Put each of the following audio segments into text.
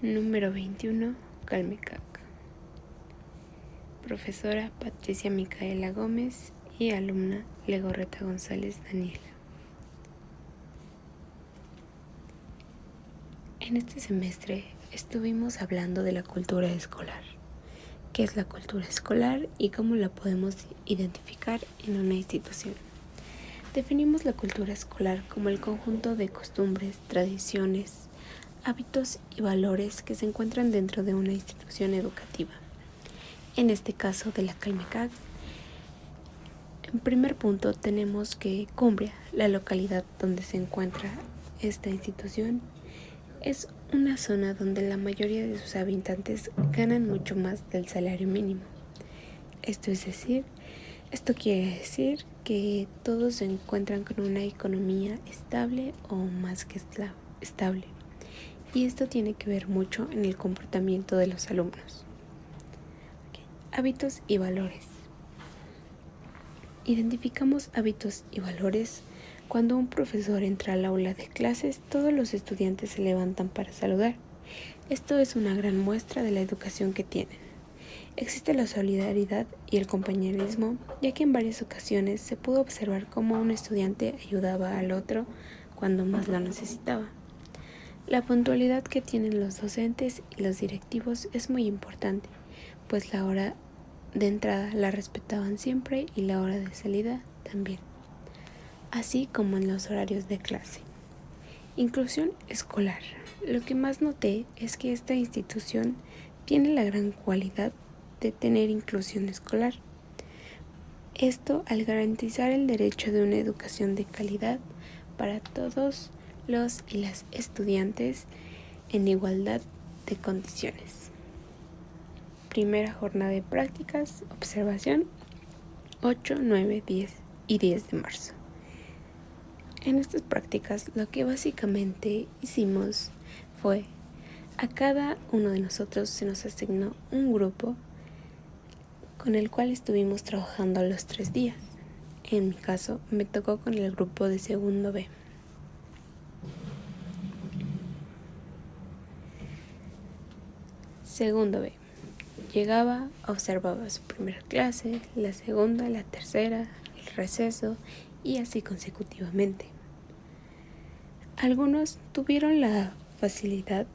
Número 21, Calmecac. Profesora Patricia Micaela Gómez y alumna Legorreta González Daniela. En este semestre estuvimos hablando de la cultura escolar. ¿Qué es la cultura escolar y cómo la podemos identificar en una institución? Definimos la cultura escolar como el conjunto de costumbres, tradiciones, hábitos y valores que se encuentran dentro de una institución educativa. En este caso de la Calmecac, en primer punto tenemos que Cumbria, la localidad donde se encuentra esta institución, es una zona donde la mayoría de sus habitantes ganan mucho más del salario mínimo. Esto quiere decir que todos se encuentran con una economía estable o más que estable. Y esto tiene que ver mucho en el comportamiento de los alumnos. Hábitos y valores. Identificamos hábitos y valores cuando un profesor entra al aula de clases, todos los estudiantes se levantan para saludar. Esto es una gran muestra de la educación que tienen. Existe la solidaridad y el compañerismo, ya que en varias ocasiones se pudo observar cómo un estudiante ayudaba al otro cuando más lo necesitaba. La puntualidad que tienen los docentes y los directivos es muy importante, pues la hora de entrada la respetaban siempre y la hora de salida también, así como en los horarios de clase. Inclusión escolar. Lo que más noté es que esta institución tiene la gran cualidad de tener inclusión escolar. Esto al garantizar el derecho de una educación de calidad para todos los y las estudiantes en igualdad de condiciones. Primera jornada de prácticas, observación, 8, 9, 10 y 10 de marzo. En estas prácticas lo que básicamente hicimos fue, a cada uno de nosotros se nos asignó un grupo con el cual estuvimos trabajando los 3 días. En mi caso me tocó con el grupo de segundo B. Segundo B. Llegaba, observaba su primera clase, la segunda, la tercera, el receso y así consecutivamente. Algunos tuvieron la facilidad,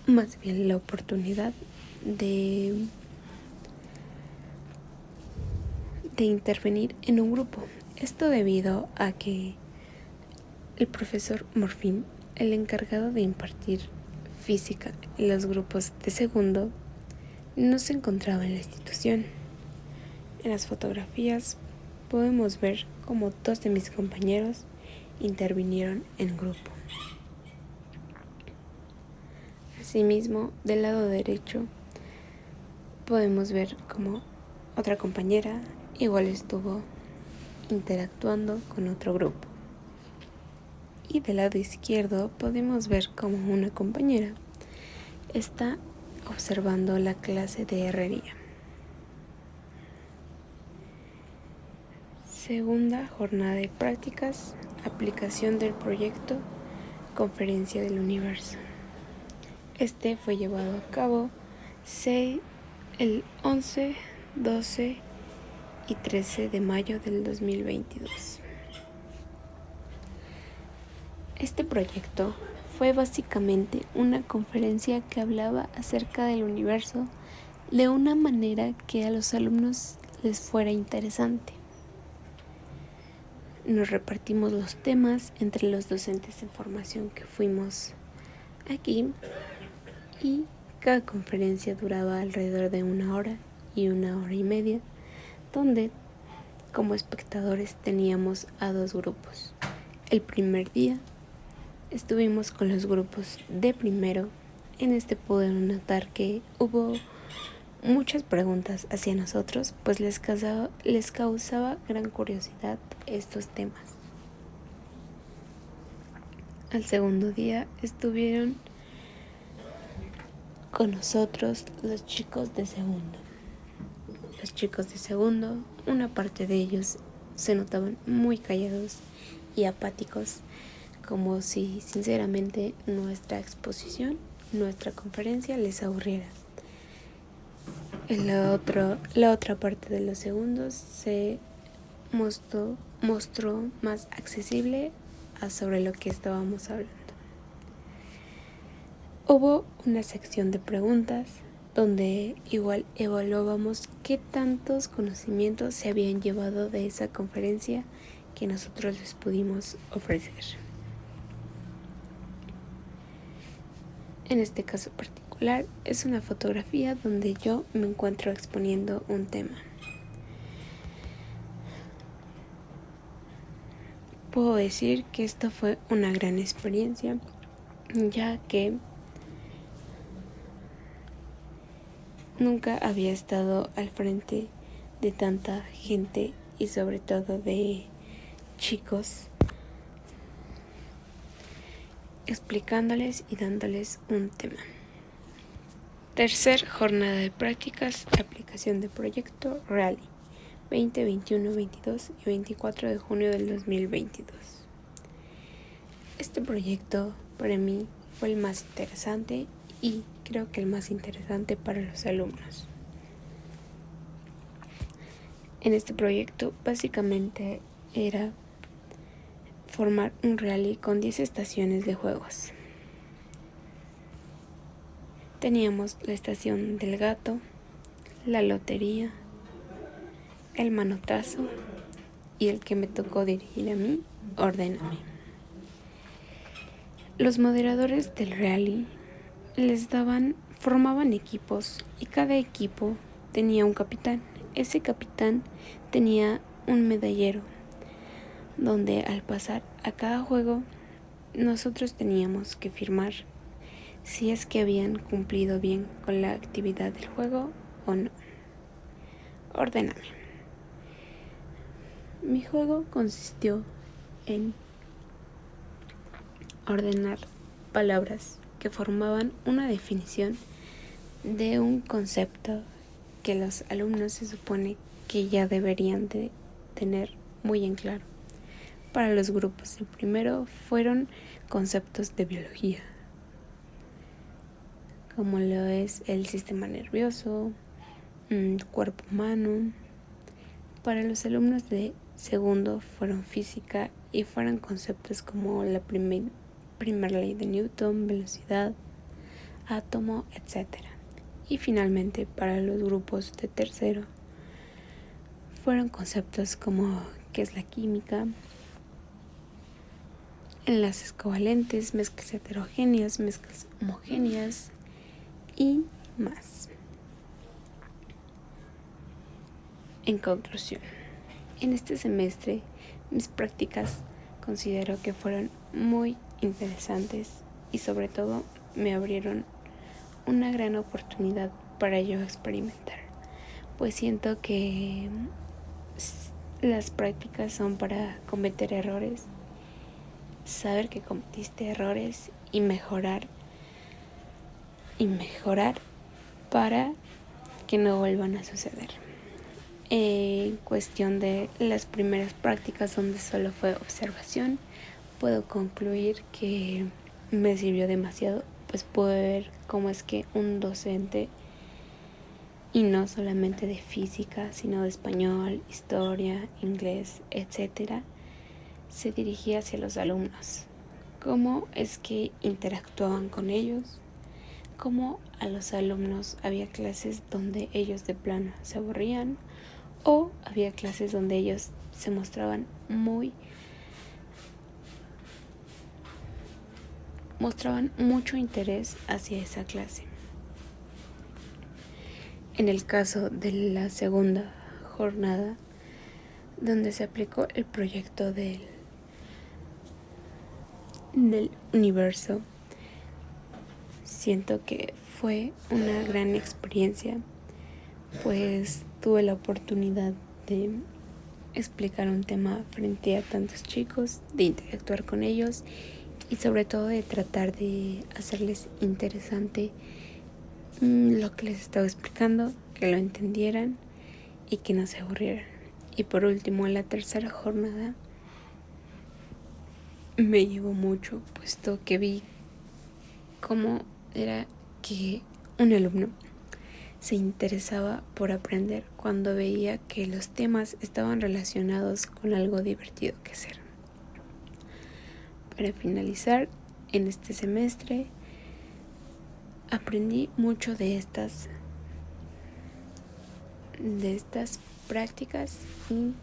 más bien la oportunidad de intervenir en un grupo. Esto debido a que el profesor Morfín, el encargado de impartir física en los grupos de segundo, no se encontraba en la institución. En las fotografías podemos ver cómo 2 de mis compañeros intervinieron en grupo. Asimismo, del lado derecho podemos ver cómo otra compañera igual estuvo interactuando con otro grupo. Y del lado izquierdo podemos ver cómo una compañera está observando la clase de herrería. Segunda jornada de prácticas, aplicación del proyecto Conferencia del Universo. Este fue llevado a cabo el 11, 12 y 13 de mayo del 2022. Este proyecto fue básicamente una conferencia que hablaba acerca del universo de una manera que a los alumnos les fuera interesante. Nos repartimos los temas entre los docentes de formación que fuimos aquí y cada conferencia duraba alrededor de 1 hora y 1 hora y media, donde como espectadores teníamos a 2 grupos. El primer día estuvimos con los grupos de primero. En este pudieron notar que hubo muchas preguntas hacia nosotros, pues les causaba gran curiosidad estos temas. Al segundo día estuvieron con nosotros los chicos de segundo. Los chicos de segundo, una parte de ellos se notaban muy callados y apáticos, como si sinceramente nuestra exposición nuestra conferencia les aburriera. En la otra parte de los segundos se mostró más accesible sobre lo que estábamos hablando. Hubo una sección de preguntas donde igual evaluábamos qué tantos conocimientos se habían llevado de esa conferencia que nosotros les pudimos ofrecer. En este caso particular es una fotografía donde yo me encuentro exponiendo un tema. Puedo decir que esta fue una gran experiencia, ya que nunca había estado al frente de tanta gente y sobre todo de chicos, explicándoles y dándoles un tema. Tercer jornada de prácticas, aplicación de proyecto Rally, 20, 21, 22 y 24 de junio del 2022. Este proyecto para mí fue el más interesante y creo que el más interesante para los alumnos. En este proyecto básicamente era formar un rally con 10 estaciones de juegos. Teníamos la estación del gato, la lotería, el manotazo y el que me tocó dirigir a mí, Ordéname. Los moderadores del rally formaban equipos y cada equipo tenía un capitán. Ese capitán tenía un medallero donde al pasar a cada juego nosotros teníamos que firmar si es que habían cumplido bien con la actividad del juego o no. Ordéname. Mi juego consistió en ordenar palabras que formaban una definición de un concepto que los alumnos se supone que ya deberían de tener muy en claro. Para los grupos, el primero fueron conceptos de biología, como lo es el sistema nervioso, cuerpo humano. Para los alumnos de segundo fueron física y fueron conceptos como la primera ley de Newton, velocidad, átomo, etc. Y finalmente para los grupos de tercero fueron conceptos como qué es la química, enlaces covalentes, mezclas heterogéneas, mezclas homogéneas y más. En conclusión, en este semestre mis prácticas considero que fueron muy interesantes y sobre todo me abrieron una gran oportunidad para yo experimentar, pues siento que las prácticas son para cometer errores, saber que cometiste errores y mejorar para que no vuelvan a suceder. En cuestión de las primeras prácticas donde solo fue observación, puedo concluir que me sirvió demasiado, pues pude ver cómo es que un docente, y no solamente de física, sino de español, historia, inglés, etc., se dirigía hacia los alumnos, cómo es que interactuaban con ellos, cómo a los alumnos había clases donde ellos de plano se aburrían o había clases donde ellos se mostraban mucho interés hacia esa clase. En el caso de la segunda jornada, donde se aplicó el proyecto del universo, siento que fue una gran experiencia, pues tuve la oportunidad de explicar un tema frente a tantos chicos, de interactuar con ellos y sobre todo de tratar de hacerles interesante lo que les estaba explicando, que lo entendieran y que no se aburrieran. Y por último, en la tercera jornada me llevó mucho, puesto que vi cómo era que un alumno se interesaba por aprender cuando veía que los temas estaban relacionados con algo divertido que hacer. Para finalizar, en este semestre aprendí mucho de estas prácticas y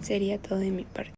sería todo de mi parte.